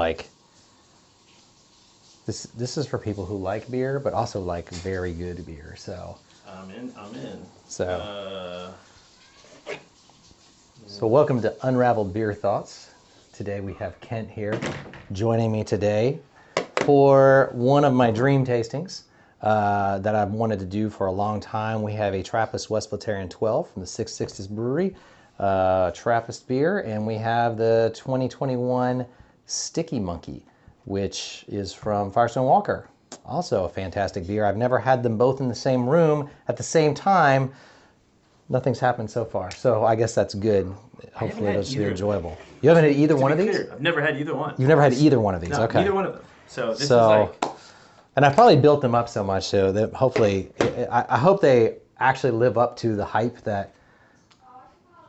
like this is for people who like beer, but also like very good beer. So I'm in. So welcome to Unraveled Beer Thoughts. Today we have Kent here joining me today for one of my dream tastings that I've wanted to do for a long time. We have a Trappist Westvleteren 12 from the 660s Brewery, Trappist beer, and we have the 2021 Stickee Monkey, which is from Firestone Walker. Also a fantastic beer. I've never had them both in the same room at the same time. Nothing's happened so far, so I guess that's good. Hopefully those will be enjoyable. You haven't had either one of these? I've never had either one. You've never had either one of these? No, okay. Neither one of them. So this is like... And I probably built them up so much so that hopefully, I hope they actually live up to the hype that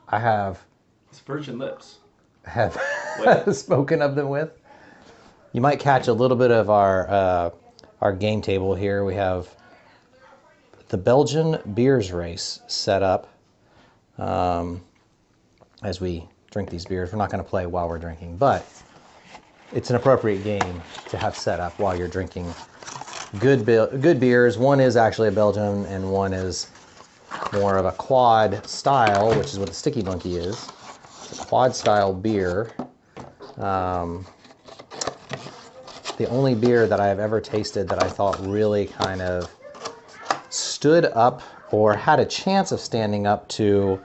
I have. It's virgin lips. Have spoken of them with. You might catch a little bit of our game table here. We have the Belgian beers race set up as we drink these beers. We're not going to play while we're drinking, but it's an appropriate game to have set up while you're drinking good beers. One is actually a Belgian, and one is more of a quad style, which is what the Stickee Monkey is. It's a quad style beer. The only beer that I have ever tasted that I thought really kind of stood up or had a chance of standing up to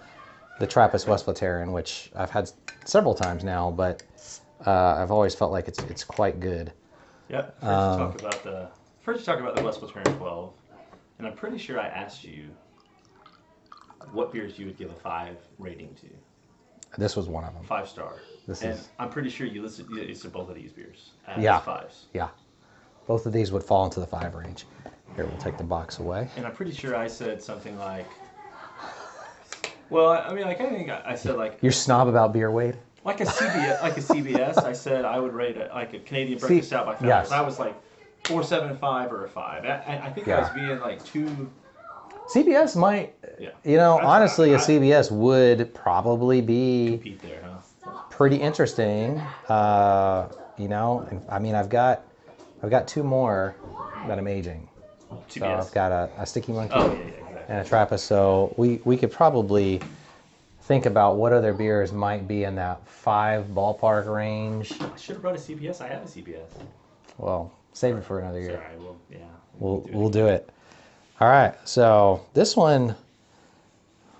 the Trappist Westvleteren, which I've had several times now, but I've always felt like it's quite good. Yeah. First you talk about the Westvleteren 12, and I'm pretty sure I asked you what beers you would give a 5 rating to. This was one of them. 5-star. I'm pretty sure you listed both of these beers as 5s. Yeah. Both of these would fall into the 5 range. Here, we'll take the box away. And I'm pretty sure I said something like, well, I mean, like, I think I said, like... You're snob about beer, Wade? Like a CBS, I said I would rate it like a Canadian Breakfast Stout by Founders. Yes. I was like 4.75 or a 5. I think I was being like too... CBS might, honestly, a CBS would probably be compete there, huh? Pretty interesting. I mean, I've got 2 more that I'm aging. CBS. So I've got a Stickee Monkey exactly. and a Trappist. So we could probably think about what other beers might be in that 5 ballpark range. I should have brought a CBS. I have a CBS. Well, save it for another year. Sorry, We'll do it. All right, so this one,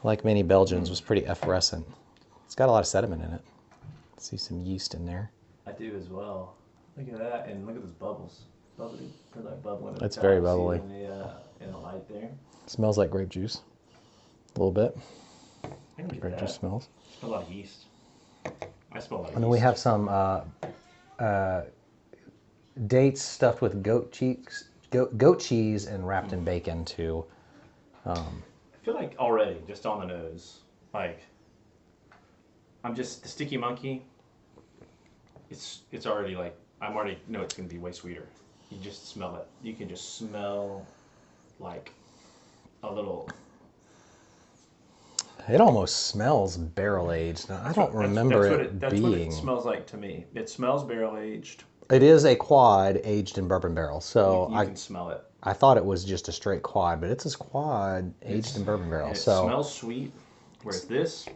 like many Belgians, was pretty effervescent. It's got a lot of sediment in it. See some yeast in there. I do as well. Look at that, and look at those bubbles. Bubbly, like bubbling. It's very bubbly. In the light there. It smells like grape juice. A little bit. I can get grape juice smells. I smell a lot of yeast. I smell a lot of yeast. And then we have some dates stuffed with goat cheese and wrapped in bacon too. I feel like already, just on the nose, like the Stickee Monkey. It's already like I already know it's gonna be way sweeter. You just smell it. You can just smell like a little. It almost smells barrel aged. Now, I don't remember it that's being. What it smells like to me. It smells barrel aged. It is a quad aged in bourbon barrel, so you can smell it. I thought it was just a straight quad, but it's a quad aged in bourbon barrel. It smells sweet, whereas this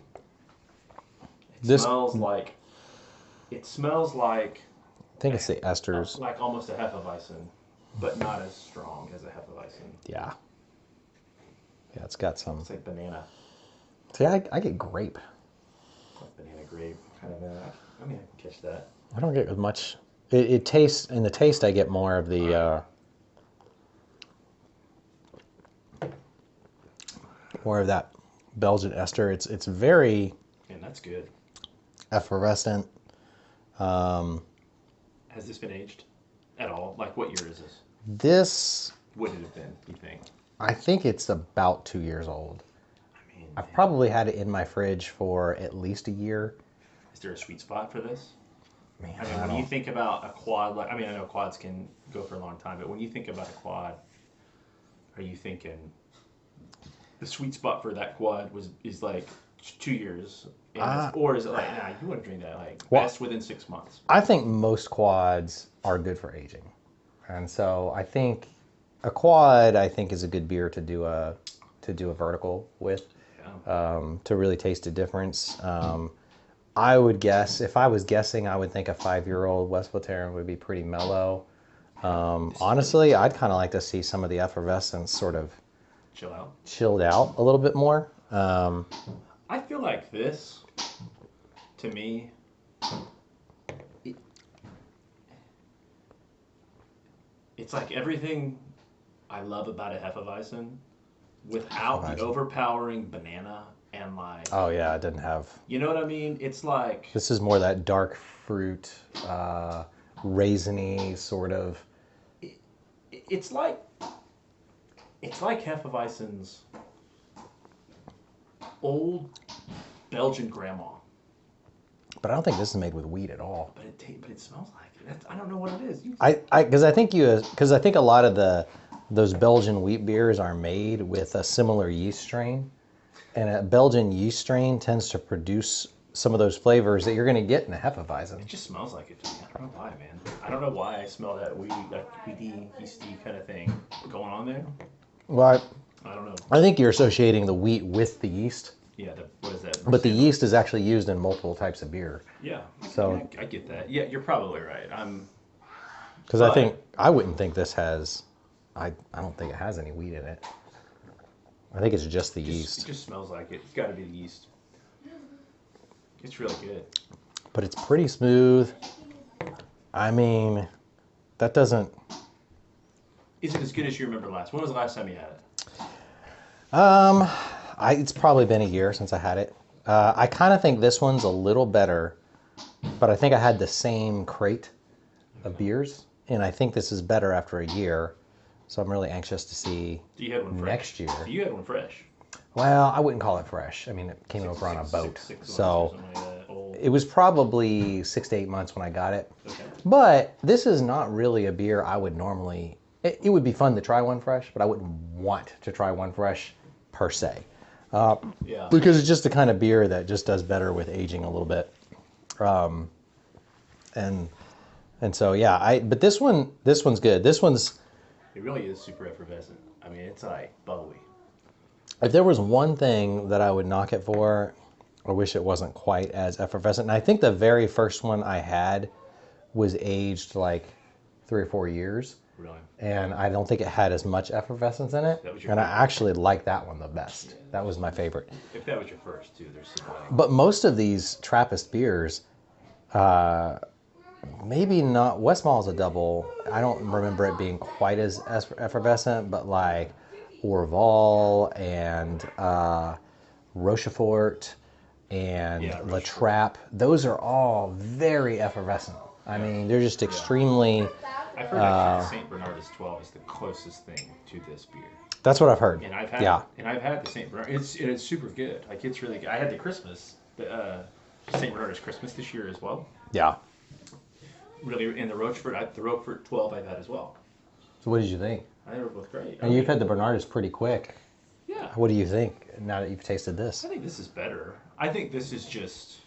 smells like. It smells like. I think it's the esters. Like almost a Hefeweizen, but not as strong as a Hefeweizen. Yeah. Yeah, it's got some. It's like banana. See, I get grape. Like banana grape, kind of. I mean, I can catch that. I don't get as much. It tastes, in the taste, I get more of the. More of that Belgian ester. It's very. And that's good. Effervescent. Has this been aged at all? Like, what year is this? This would it have been, you think? I think it's about 2 years old. I mean, I've probably had it in my fridge for at least a year. Is there a sweet spot for this? Man, I mean, when you think about a quad, like, I mean, I know quads can go for a long time, but when you think about a quad, are you thinking the sweet spot for that quad is like 2 years Or is it like, nah, you wouldn't drink that, like, Well, best within 6 months? I think most quads are good for aging. And so I think a quad, I think, is a good beer to do a vertical with, Yeah. to really taste a difference. I would guess, if I was guessing, I would think a 5-year-old Westvleteren would be pretty mellow. Honestly, I'd kind of like to see some of the effervescence sort of Chill out. chilled out a little bit more. I feel like this, to me, it, it's like everything I love about a Hefeweizen without the Hefeweizen. overpowering banana and like, Oh yeah, it didn't have. you know what I mean? It's like, This is more that dark fruit, raisiny sort of. it's like, it's like Hefeweizen's old Belgian grandma. But I don't think this is made with wheat at all. But it smells like it. I don't know what it is. Because I think a lot of those Belgian wheat beers are made with a similar yeast strain, and a Belgian yeast strain tends to produce some of those flavors that you're going to get in a Hefeweizen. It just smells like it to me. I don't know why, man. I don't know why I smell that weedy, yeasty kind of thing going on there. Well, I don't know. I think you're associating the wheat with the yeast. Yeah, what is that? But the yeast is actually used in multiple types of beer. Yeah, So I get that. Yeah, you're probably right. because I wouldn't think this has, I don't think it has any wheat in it. I think it's just the yeast. It just smells like it. It's got to be the yeast. It's really good. But it's pretty smooth. I mean, that doesn't. Is it as good as you remember last? When was the last time you had it? It's probably been a year since I had it. I kind of think this one's a little better, but I think I had the same crate of beers, and I think this is better after a year. So I'm really anxious to see You had one fresh. next year. You had one fresh. Well, I wouldn't call it fresh. I mean, it came over on a boat, Six so months or something like that. Old. it was probably 6 to 8 months when I got it. Okay. But this is not really a beer I would normally. It would be fun to try one fresh, but I wouldn't want to try one fresh per se. Yeah. Because it's just the kind of beer that just does better with aging a little bit. And so yeah, but this one's good. This one's, It really is super effervescent. I mean, it's like bubbly. if there was one thing that I would knock it for, I wish it wasn't quite as effervescent. And I think the very first one I had was aged like 3 or 4 years. Really. And I don't think it had as much effervescence in it. That was your And I favorite? actually like that one the best. That was my favorite. If that was your first, too, there's some like. But most of these Trappist beers, maybe not. Westmahl's a double. I don't remember it being quite as effervescent, but like Orval and Rochefort and Yeah, La Rochefort. Trappe, those are all very effervescent. I mean, they're just extremely. I've heard actually St. Bernardus 12 is the closest thing to this beer. That's what I've heard. And I've had the St. Bernard. It's super good. Like, it's really good. I had the St. Bernardus Christmas this year as well. Yeah. Really, and the Rochefort 12 I've had as well. So what did you think? I think they were both great. And you've had the Bernardus pretty quick. Yeah. What do you think now that you've tasted this? I think this is better. I think this is just.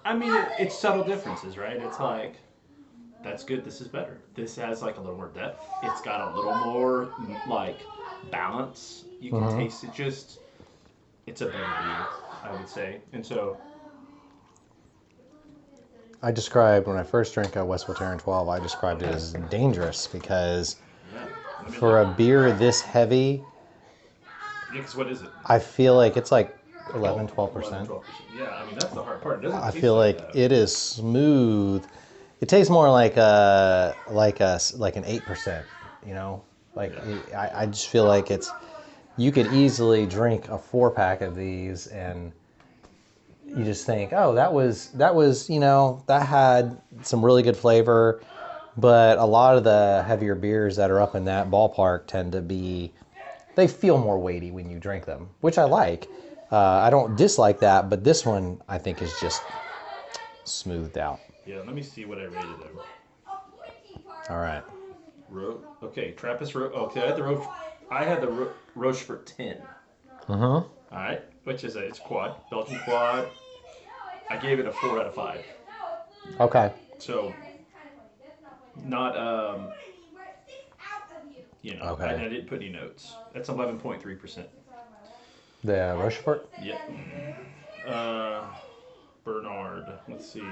I mean, it's subtle differences, right? It's like, that's good, this is better. This has like a little more depth. It's got a little more like balance. You can taste it just. It's a better beer, I would say. And so. I described, when I first drank a Westvleteren 12, I described it as dangerous because for a beer this heavy, Yeah, 'cause what is it? I feel like it's like 11, 12%. 12%. Yeah, I mean, that's the hard part. It doesn't I taste feel like that. it is smooth. It tastes more like an 8%, you know? Like, I just feel like you could easily drink a 4-pack of these and you just think, oh, that was, that had some really good flavor. But a lot of the heavier beers that are up in that ballpark tend to be, they feel more weighty when you drink them, which I like. I don't dislike that, but this one I think is just smoothed out. Yeah, let me see what I rated them. All right. Okay, Trappist Okay, I had the Rochefort 10. Mm-hmm. All right, which is it's quad, Belgian quad. I gave it a 4 out of 5. Okay. So not I Okay. didn't put any notes. That's 11.3%. The Rochefort? Yep. Bernard. Let's see.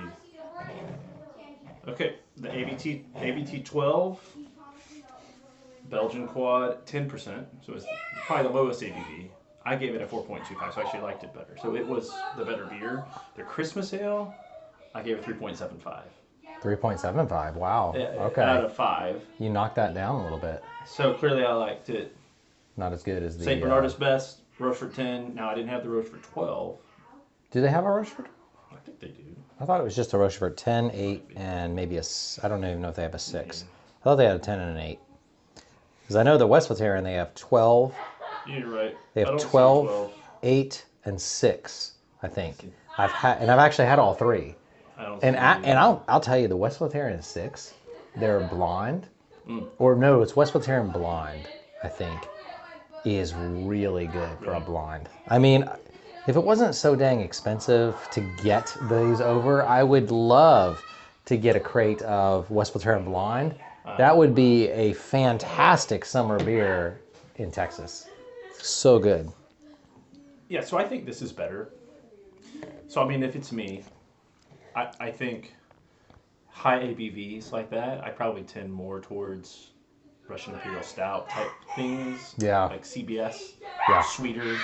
Okay, the ABT 12 Belgian quad 10%. So it's probably the lowest ABV. I gave it a 4.25, so I actually liked it better. So it was the better beer. The Christmas ale, I gave it 3.75. 3.75. Wow. Okay. Out of 5. You knocked that down a little bit. So clearly I liked it. Not as good as the... St. Bernard is best. Rochefort 10. Now I didn't have the Rochefort 12. Do they have a Rochefort? I think they do. I thought it was just a Rochefort 10, 8, and maybe I don't even know if they have a 6. I thought they had a 10 and an 8. Because I know the Westvleteren, they have 12. You're right. They I have don't see 12, 8, and 6, I think. I've actually had all 3. I don't And see I'll tell you, the Westvleteren is 6. They're blonde. Or no, it's Westvleteren blonde, I think, is really good for a blonde. I mean, if it wasn't so dang expensive to get these over, I would love to get a crate of Westvleteren blonde. That would be a fantastic summer beer in Texas. So good. Yeah, so I think this is better. So, I mean, if it's me, I think high ABVs like that, I probably tend more towards Russian Imperial Stout type things. Yeah. Like CBS. Yeah. Sweeter.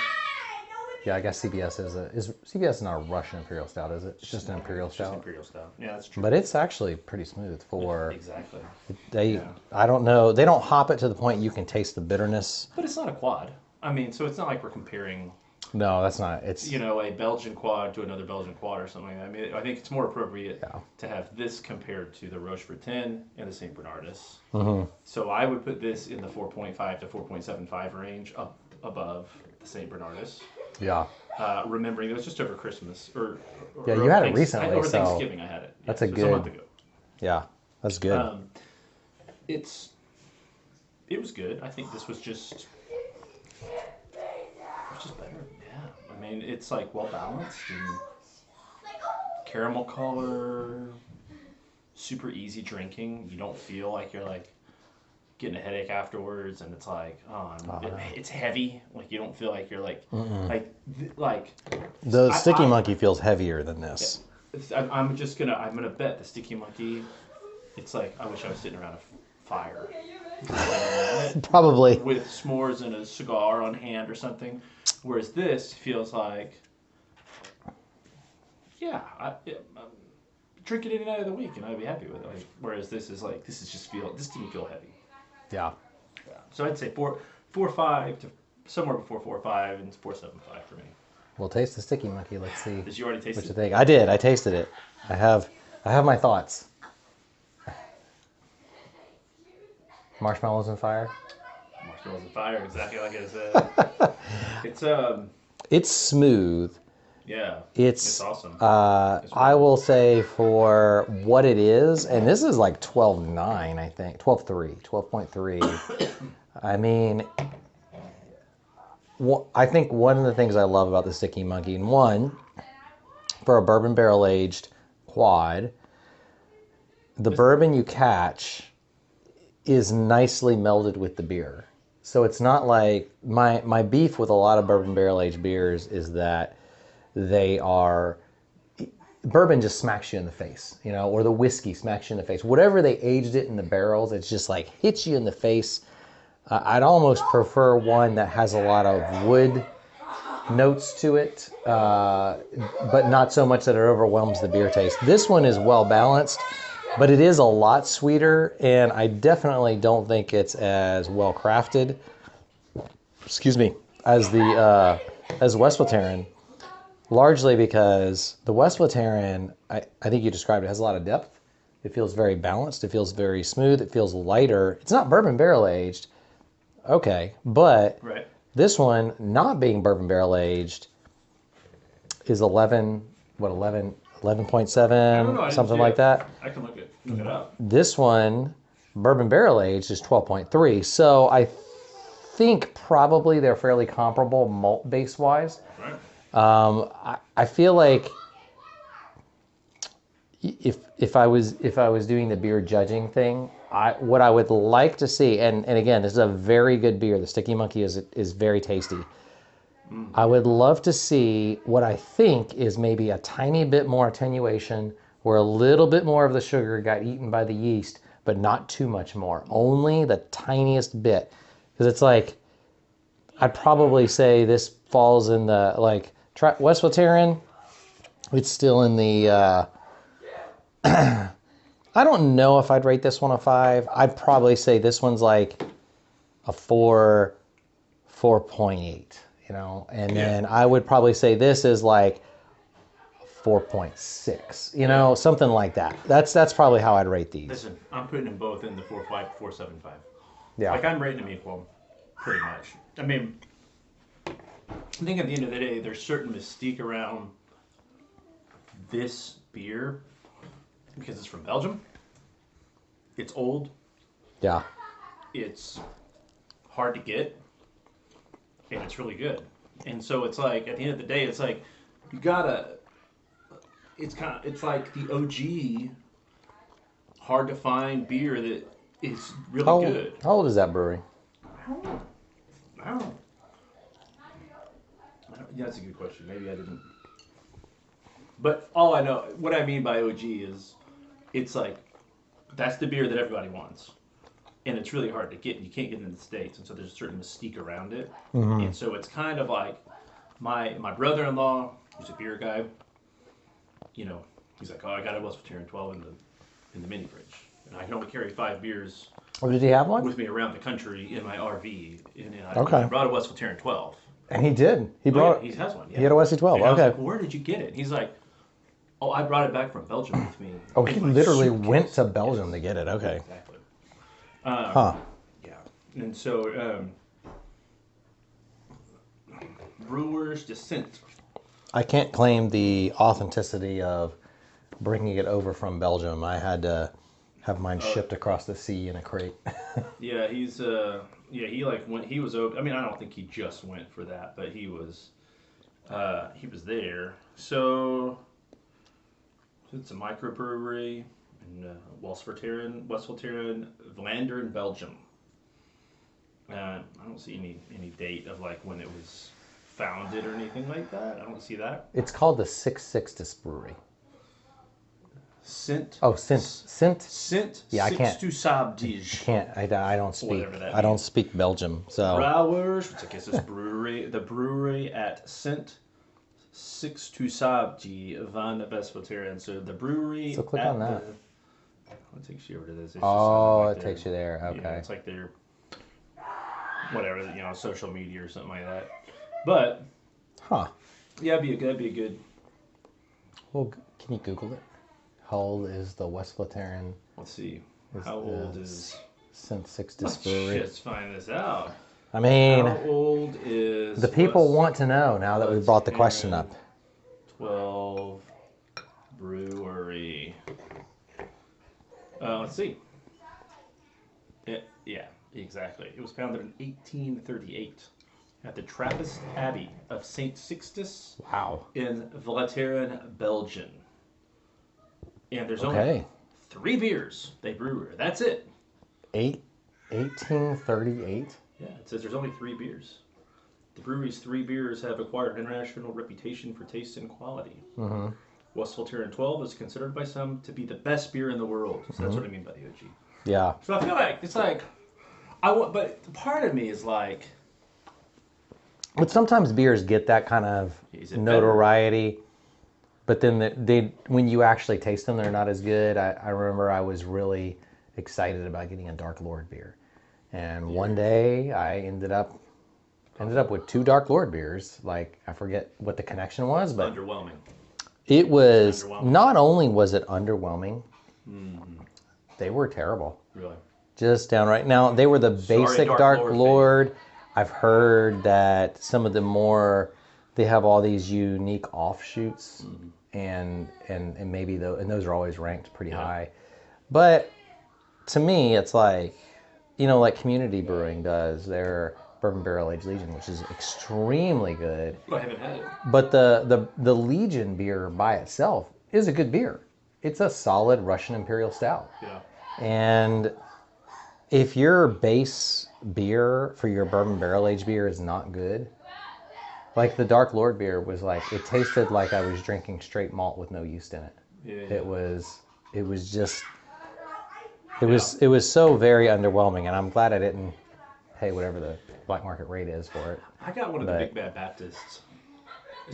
Yeah, I guess CBS is CBS not a Russian Imperial Stout, is it? It's just an Imperial Stout. Just Imperial Stout. Yeah, that's true. But it's actually pretty smooth for... Exactly. I don't know. They don't hop it to the point you can taste the bitterness. But it's not a quad. I mean, so it's not like we're comparing... No, that's not. It's... a Belgian quad to another Belgian quad or something like that. I mean, I think it's more appropriate to have this compared to the Rochefort 10 and the St. Bernardus. Mm-hmm. So I would put this in the 4.5 to 4.75 range up above the St. Bernardus. Yeah. Remembering it was just over Christmas yeah, you had it recently. Over so Thanksgiving, I had it. That's so a good. It's a month ago. Yeah, that's good. It was good. I think this was just better. Yeah. I mean, it's like well balanced and caramel color, super easy drinking. You don't feel like you're like getting a headache afterwards, and it's like, it's heavy. Like you don't feel like you're like, the Sticky Monkey feels heavier than this. Yeah, I'm gonna bet the Sticky Monkey. It's like I wish I was sitting around a fire, Probably with s'mores and a cigar on hand or something. Whereas this feels like, I'm drink it any night of the week and I'd be happy with it. Like, whereas this didn't feel heavy. Yeah. So I'd say 4.5 to somewhere before 4.5 and 4.75 for me. We'll taste the Sticky Monkey. Let's see. Did you already taste what it? you think. I did. I tasted it. I have my thoughts. Marshmallows and fire. Marshmallows and fire, exactly like I said. It's smooth. Yeah. It's awesome. I will say for what it is, and this is like 12.9, I think. 12.3. I mean, I think one of the things I love about the Sticky Monkey, and one, for a bourbon barrel aged quad, the bourbon you catch is nicely melded with the beer. So it's not like my beef with a lot of bourbon barrel aged beers is that bourbon just smacks you in the face, or the whiskey smacks you in the face. Whatever they aged it in the barrels, it's just like hits you in the face. I'd almost prefer one that has a lot of wood notes to it, but not so much that it overwhelms the beer taste. This one is well balanced, but it is a lot sweeter, and I definitely don't think it's as well crafted, as Westvleteren. Largely because the Westvleteren, I think you described it, has a lot of depth. It feels very balanced. It feels very smooth. It feels lighter. It's not bourbon barrel aged. Okay, but this one, not being bourbon barrel aged, is 11.7, something like that. I can look it up. This one, bourbon barrel aged, is 12.3. So I think probably they're fairly comparable malt base wise. Right. I feel like if I was doing the beer judging thing, what I would like to see, and again, this is a very good beer. The Sticky Monkey is very tasty. I would love to see what I think is maybe a tiny bit more attenuation, where a little bit more of the sugar got eaten by the yeast, but not too much more. Only the tiniest bit, because it's like I'd probably say this falls in the like Westvleteren. It's still in the. I don't know if I'd rate this one a 5. I'd probably say this one's like a 4.8, you know, and then I would probably say this is like 4.6, you know, something like that. That's probably how I'd rate these. Listen, I'm putting them both in the 4.5, 4.75. Yeah. Like I'm rating them equal, pretty much. I mean, I think at the end of the day, there's certain mystique around this beer because it's from Belgium. It's old. Yeah. It's hard to get, and it's really good. And so it's like at the end of the day, it's like you gotta. It's like the OG, hard to find beer that is really good. How old is that brewery? I don't know. Yeah, that's a good question. Maybe I didn't. But all I know, what I mean by OG is, it's like that's the beer that everybody wants, and it's really hard to get. You can't get it in the States, and so there's a certain mystique around it. Mm-hmm. And so it's kind of like my brother-in-law, who's a beer guy. You know, he's like, oh, I got a Westvleteren 12 in the mini fridge, and I can only carry 5 beers. Oh, did he have one? With me around the country in my RV, and Okay. I brought a Westvleteren 12. And he did. He brought. He has one. Yeah. He had a Westie 12. And I was Okay. like, well, where did you get it? He's like, oh, I brought it back from Belgium with me. Oh, he in my literally suitcase. went to Belgium to get it. Okay. Exactly. Huh. Yeah. And so, Brewer's Descent. I can't claim the authenticity of bringing it over from Belgium. I had to have mine shipped across the sea in a crate. Yeah, he like went. He was open. I mean, I don't think he just went for that, but he was there. So it's a microbrewery in Westvleteren, Vlaanderen, Belgium. I don't see any date of like when it was founded or anything like that. I don't see that. It's called the 6 Brewery. Sint. Oh, Sint. Yeah, I can't. To Sabdige. Can't. I don't speak. Whatever that I don't means. speak Belgium. So. Brouwers, which I guess is brewery. The brewery at Sint 6 to Sabdige van Westvleteren. So the brewery. So click at on that. What takes you over to this? It's just Oh, like it takes you there. Okay. Yeah, it's like their whatever, social media or something like that. But Huh. yeah, that'd be a good. Well, can you Google it? How old is the Westvleteren? Let's see. How old is? Sint 6 Let's Brewery? just find this out. I mean, How old is the people want to know now that we brought the question up. 12 Brewery. Let's see. Yeah, exactly. It was founded in 1838 at the Trappist Abbey of St. Sixtus Wow. in Vleteren, Belgium. And there's only Okay. 3 beers they brew here. That's it. 1838? Yeah, it says there's only 3 beers. The brewery's 3 beers have acquired an international reputation for taste and quality. Mm-hmm. Westvleteren 12 is considered by some to be the best beer in the world. So that's what I mean by the OG. Yeah. So I feel like it's like but part of me is like, But sometimes beers get that kind of Is it notoriety, but then they when you actually taste them, they're not as good. I remember I was really excited about getting a Dark Lord beer, and one day I ended up with 2 Dark Lord beers. Like, I forget what the connection was, but underwhelming. it was Underwhelming. not only was it underwhelming, they were terrible. Really? Just downright. Now, they were the basic Dark Lord Lord. I've heard that some of the more, they have all these unique offshoots, and maybe and those are always ranked pretty high. But to me, it's like, like Community Brewing does. Their Bourbon Barrel Aged Legion, which is extremely good. I haven't had it. But the Legion beer by itself is a good beer. It's a solid Russian Imperial Stout. Yeah. And if your base beer for your Bourbon Barrel Aged beer is not good, like the Dark Lord beer was like, it tasted like I was drinking straight malt with no yeast in it. Yeah. It was just, it was so very underwhelming, and I'm glad I didn't pay whatever the black market rate is for it. I got one of the Big Bad Baptists.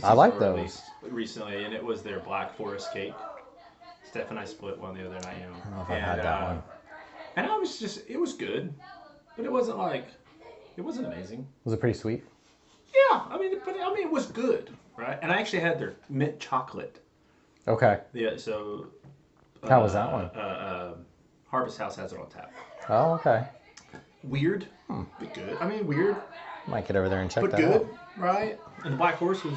I like Were those. released recently, and it was their Black Forest cake. Steph and I split one the other night. I don't know if I had that one. And I was just, it was good, but it wasn't amazing. Was it pretty sweet? Yeah, I mean, it was good, right? And I actually had their mint chocolate. Okay. Yeah, so. How was that one? Harvest House has it on tap. Oh, okay. Weird, but good. I mean, weird, Might get over there and check but that good, out. right? And the Black Horse was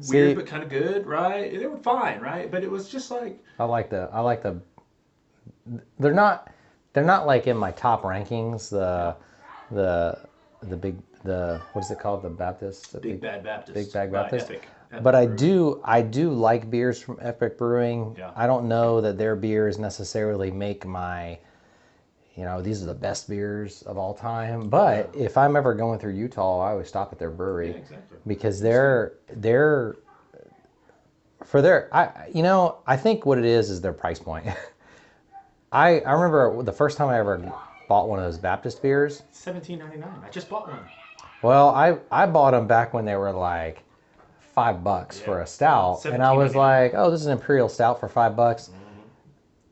weird, but kind of good, right? They were fine, right? But it was just like. I like the. They're not like in my top rankings. The big what is it called? The Baptist. Big Bad Baptist. Big Bad Baptist. Epic But I Brewing. do like beers from Epic Brewing. Yeah. I don't know that their beers necessarily make my, these are the best beers of all time. But if I'm ever going through Utah, I always stop at their brewery. Yeah, exactly. Because I think what it is their price point. I remember the first time I ever bought one of those Baptist beers. $17.99. I just bought one. Well, I bought them back when they were like $5 for a stout, and I was like, "Oh, this is an Imperial Stout for $5." Mm-hmm.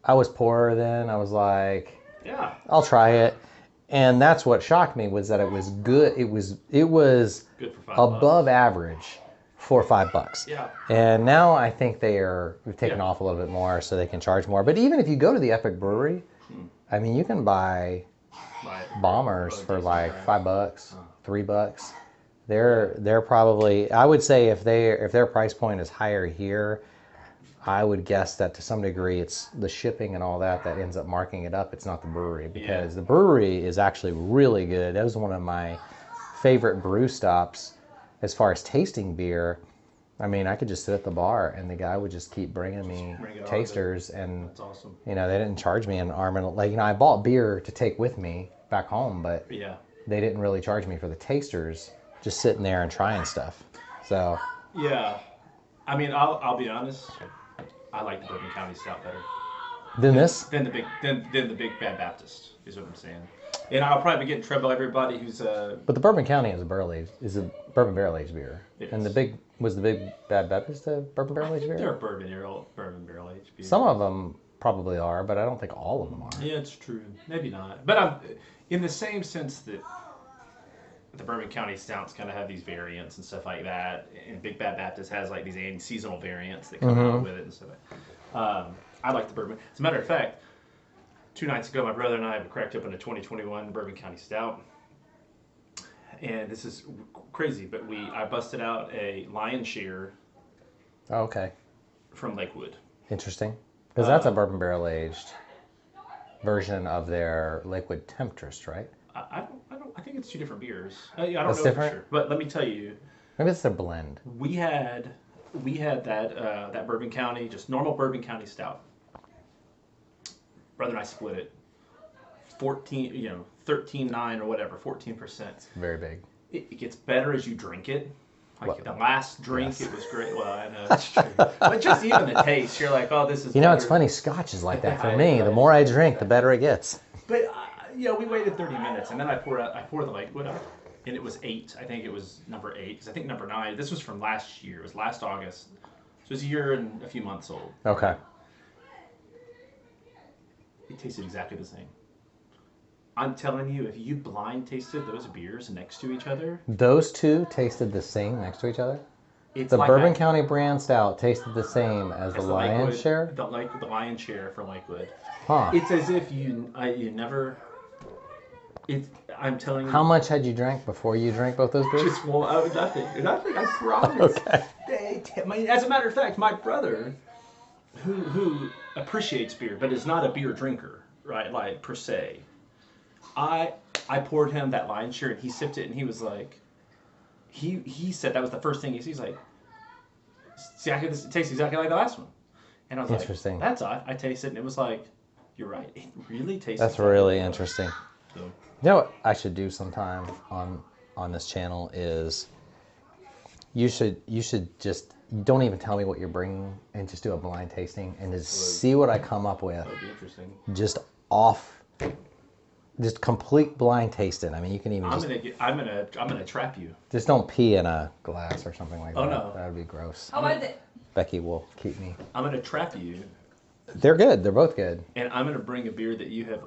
I was poorer then. I was like, "Yeah, I'll try it." And that's what shocked me was that it was good. It was good for $5. Above average for $5. Yeah. And now I think we've taken off a little bit more, so they can charge more. But even if you go to the Epic Brewery, I mean, you can buy bombers for like $5, $3. They're probably, I would say if their price point is higher here, I would guess that to some degree it's the shipping and all that ends up marking it up. It's not the brewery, because the brewery is actually really good. That was one of my favorite brew stops as far as tasting beer. I mean, I could just sit at the bar and the guy would just keep bringing me tasters, and that's awesome. They didn't charge me an arm and I bought beer to take with me back home, but they didn't really charge me for the tasters, just sitting there and trying stuff. So I mean, I'll be honest, I like the Bourbon County Stout better than this, than the Big Bad Baptist is what I'm saying. And I'll probably get in trouble. Everybody who's But the Bourbon County is a bourbon barrel aged beer, and the Big Bad Baptist a bourbon barrel aged beer. They're bourbon barrel aged beer. Some of them probably are, but I don't think all of them are. Yeah, it's true. Maybe not. But I'm in the same sense that the Bourbon County Stouts kind of have these variants and stuff like that, and Big Bad Baptist has like these seasonal variants that come out with it and stuff like that. I like the bourbon. As a matter of fact, 2 nights ago, my brother and I cracked open a 2021 Bourbon County Stout. And this is crazy, but I busted out a Lion's Share. Oh, okay. From Lakewood. Interesting. Because that's a bourbon barrel aged version of their Lakewood Temptress, right? I think it's 2 different beers. I don't know different? for sure. But let me tell you. Maybe it's a blend. We had that Bourbon County, just normal Bourbon County Stout. Brother and I split it. 13.9 or whatever, 14%. It's very big. It gets better as you drink it. Like the last drink, it was great. Well, I know it's true. But just even the taste, you're like, oh, this is better. It's funny. Scotch is like that for me. The more I drink, the better it gets. But we waited 30 minutes, and then I poured the Lakewood up, and it was 8. I think it was number 8, because I think number 9. This was from last year. It was last August. So it was a year and a few months old. Okay. It tasted exactly the same. I'm telling you, if you blind tasted those beers next to each other, those two tasted the same next to each other. It's the like Bourbon County brand stout tasted the same as the Lion's Share. The Lion's Share from Lakewood. Huh. It's as if you never. I'm telling you. How much had you drank before you drank both those beers? Just nothing. I promise. Okay. As a matter of fact, my brother, who appreciates beer but is not a beer drinker, right? Like per se. I poured him that lion's share, and he sipped it, and he was like, he said that was the first thing he's like, exactly this, it tastes exactly like the last one. And I was Interesting. like, that's odd. I tasted it, and it was like, you're right. It really tastes. That's exactly really like interesting. So, You know what I should do sometime on this channel is you should just don't even tell me what you're bringing and just do a blind tasting and just see what I come up with. that would be interesting. Just complete blind tasting. I mean, you can even I'm gonna trap you. just don't pee in a glass or something like that. Oh, no. That would be gross. How was it? Becky will keep me. I'm gonna trap you, They're good. They're both good. and I'm gonna bring a beer that you have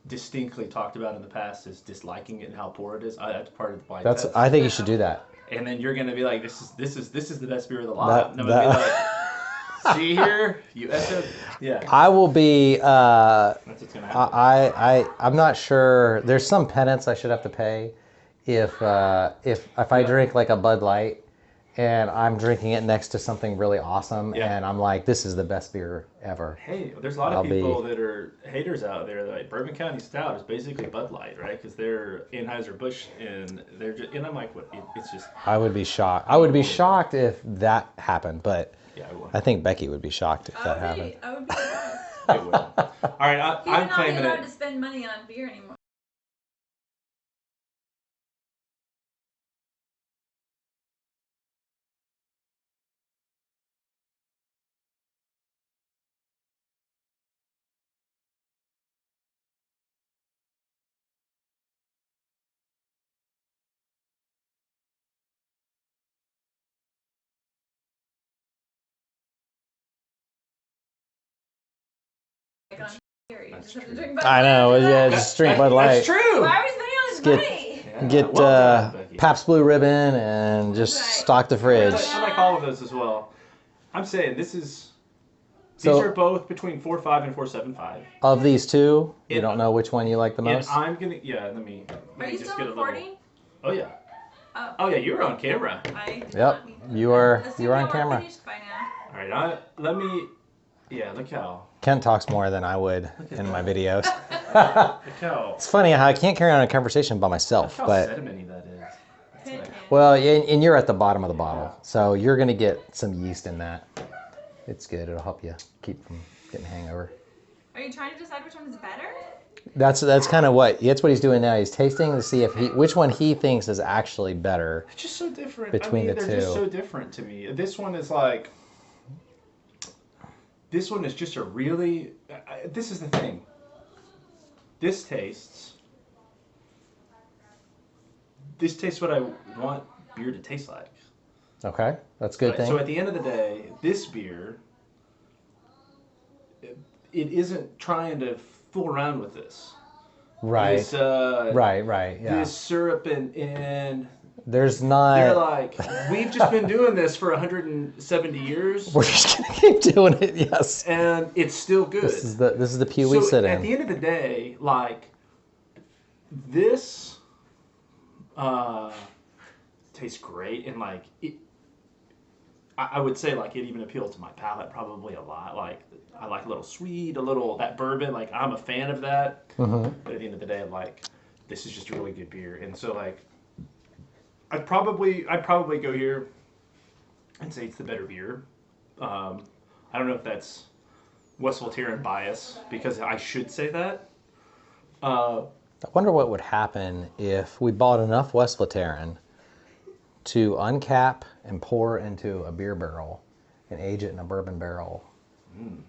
distinctly talked about in the past as disliking it and how poor it is. That's part of the blind test. I think you should do that. And then you're gonna be like, this is the best beer of the lot. And I'm gonna be like, see here, you effed up. Yeah, I will be. that's what's gonna happen. I'm not sure. There's some penance I should have to pay if I drink like a Bud Light and I'm drinking it next to something really awesome and I'm like, this is the best beer ever. Hey, there's a lot of people that are haters out there. Like Bourbon County Stout is basically Bud Light, right? Because they're Anheuser-Busch, and they're just, and I'm like, what? It's just. I would be shocked. I would be shocked if that happened, but Yeah, I would. I think Becky would be shocked if that happened. I would be surprised. I would. All right, You're I'm not claiming allowed it. to spend money on beer anymore. Like on beer, you just have to drink Bud I know. Light. Yeah, just drink Bud Light. That's true. Why are we spending all this Get- money? Yeah, Get well done, Becky. Pabst Blue Ribbon and just Right. stock the fridge. I like all of those as well. I'm saying these So- are both between 4.5 and 4.75. Of these two, you Yeah. don't know which one you like the And most? I'm gonna let me. Are you just still get a little. recording? Oh yeah. Oh. Oh yeah, you're on camera. I did Yep, not mean you are Assume you are on y'all camera. finished by now. All right, let me. Yeah, look how. Kent talks more than I would in my videos. Look how. It's funny how I can't carry on a conversation by myself, Look how but sedimenty that is. It's like, well, and you're at the bottom of the bottle, so you're gonna get some yeast in that. It's good. It'll help you keep from getting hangover. Are you trying to decide which one is better? That's kind of that's what he's doing now. He's tasting to see if which one he thinks is actually better. it's just so different. Between the they're two. just so different to me. This one is like. This one is just a really. This is the thing. This tastes what I want beer to taste like. Okay, that's a good Right? thing. So at the end of the day, this beer, it isn't trying to fool around with this. Right, This, right, yeah. This syrup and There's they're not. like, we've just been doing this for 170 years, We're just gonna keep doing it. Yes. and it's still good. This is the pew we So sit at in. the end of the day, like this tastes great, and like it, I would say like it even appeals to my palate probably a lot. Like I like a little sweet, a little that bourbon. Like I'm a fan of that. Mm-hmm. But at the end of the day, like this is just a really good beer, and so like I'd probably go here and say it's the better beer. I don't know if that's Westvleteren bias because I should say that. I wonder what would happen if we bought enough Westvleteren to uncap and pour into a beer barrel and age it in a bourbon barrel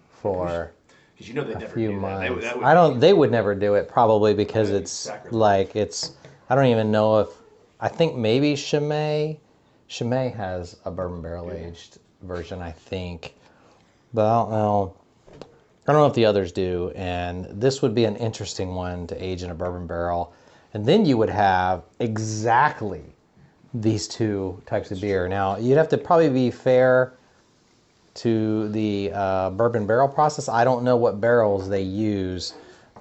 for Because you know they a never few do that. months. That would I don't. They would never do it probably because That'd be it's sacrilege. like it's. I don't even know if. I think maybe Chimay has a bourbon barrel aged version. I think, but I don't know. I don't know if the others do, and this would be an interesting one to age in a bourbon barrel. And then you would have exactly these two types of beer. Now, you'd have to probably be fair to the bourbon barrel process. I don't know what barrels they use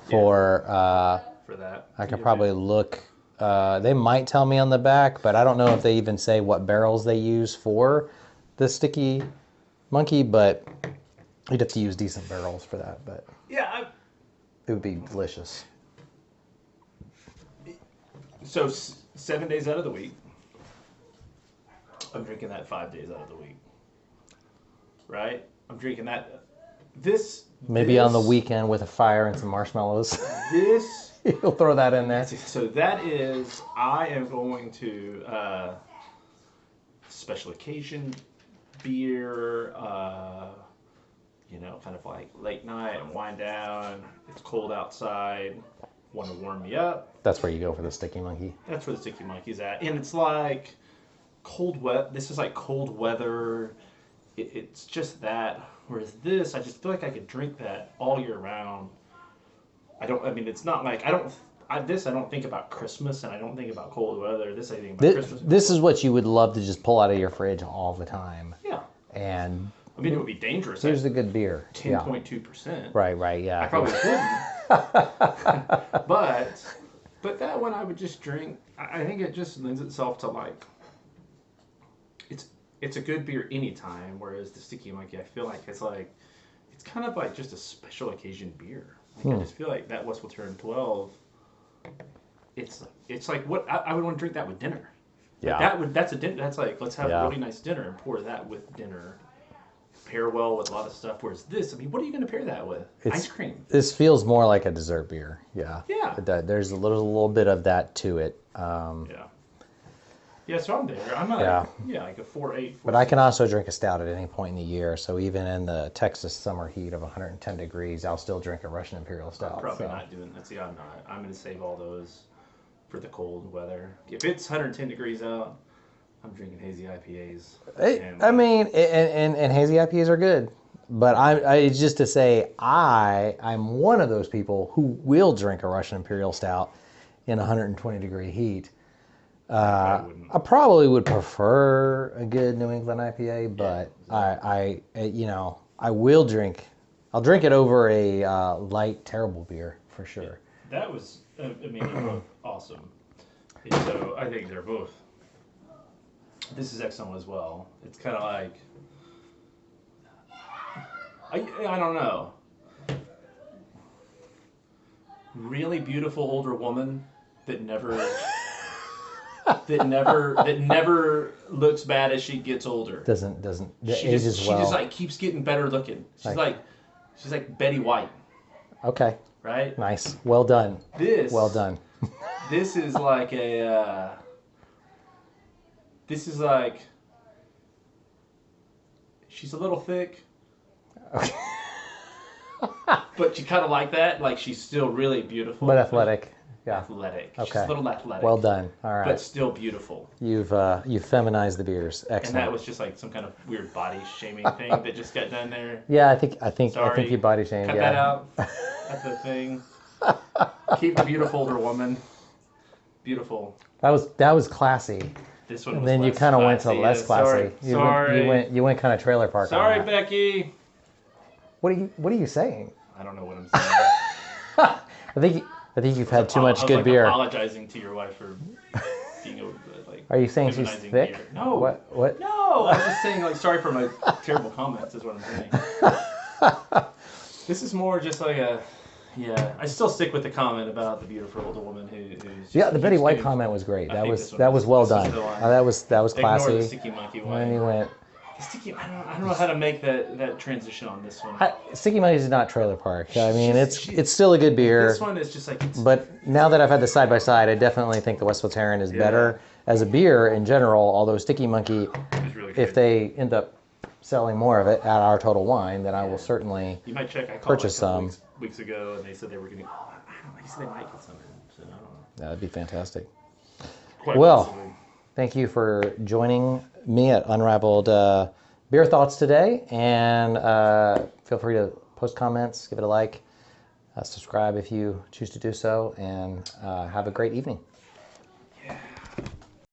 for, that. I could probably look, they might tell me on the back, but I don't know if they even say what barrels they use for the Stickee Monkey, but you'd have to use decent barrels for that, but Yeah, it would be delicious. So 7 days out of the week, I'm drinking that 5 days out of the week. Right? I'm drinking that. Maybe on the weekend with a fire and some marshmallows. This. You'll throw that in there. So that is, I am going to special occasion beer, kind of like late night and wind down. It's cold outside. Want to warm me up. That's where you go for the Stickee Monkey. That's where the Stickee Monkey's at. And it's like this is like cold weather. It's just that. Whereas this, I just feel like I could drink that all year round. It's not like, I don't think about Christmas, and I don't think about cold weather. I think about Christmas. This is what you would love to just pull out of your fridge all the time. Yeah. And it would be dangerous. Here's a good beer. 10.2%. Right, yeah. I probably couldn't. But that one I would just drink. I think it just lends itself to like, it's a good beer anytime, whereas the Stickee Monkey, I feel like it's kind of like just a special occasion beer. I just feel like that Westvleteren 12, it's like what I would want to drink that with dinner. Yeah. That's a dinner. That's like, let's have a really nice dinner and pour that with dinner. Pair well with a lot of stuff. Whereas this, what are you going to pair that with? Ice cream. This feels more like a dessert beer. Yeah. Yeah. There's a little bit of that to it. Yeah, so I'm there. I'm like a 4.8. But I can also drink a stout at any point in the year. So even in the Texas summer heat of 110 degrees, I'll still drink a Russian Imperial Stout. I'm probably not doing that. See, I'm not. I'm going to save all those for the cold weather. If it's 110 degrees out, I'm drinking hazy IPAs. And hazy IPAs are good. But it's just to say, I'm one of those people who will drink a Russian Imperial Stout in 120 degree heat. I probably would prefer a good New England IPA, but I will drink. I'll drink it over a light, terrible beer for sure. That was, they're both awesome. And so I think they're both. This is excellent as well. It's kind of like, I don't know. Really beautiful older woman that never looks bad as she gets older. Doesn't she ages just, well. She just like keeps getting better looking. She's like Betty White. Okay. Right? Nice. Well done. Well done. This is like she's a little thick. Okay. But you kind of like that. Like, she's still really beautiful. But athletic. Yeah. Athletic. Okay. She's a little athletic. Well done. All right. But still beautiful. You've feminized the beers. Excellent. And that was just like some kind of weird body shaming thing that just got done there. Yeah, I think Sorry. you body shamed. Cut that out. That's the thing. Keep the beautiful older woman. Beautiful. That was classy. This one was and then you kind of went to less classy. Sorry. You went kind of trailer park. Sorry, Becky. What are you saying? I don't know what I'm saying. I think you've had too much good beer. Apologizing to your wife for being like. Are you saying she's thick? Beer. No. What? No, I'm just saying like sorry for my terrible comments. Is what I'm saying. This is more just like a. Yeah, I still stick with the comment about the beautiful older woman who's. Yeah, the Betty White comment was great. That was well done. That was classy. Ignore the Stickee Monkey one. And he went. Stickee, I don't know how to make that transition on this one. Stickee Monkey is not trailer park. I mean, it's still a good beer. This one is just like. But now that I've had the side by side, I definitely think the Westvleteren is better as a beer in general. Although Stickee Monkey, really if they end up selling more of it at our Total Wine, then I will certainly you might check. I purchase some. Weeks ago, and they said they were going to. I don't know. They said they might get some in. So I don't know. That'd be fantastic. Quite well, possibly. Thank you for joining me at Unraveled Beer Thoughts today, and feel free to post comments, give it a like, subscribe if you choose to do so, and have a great evening.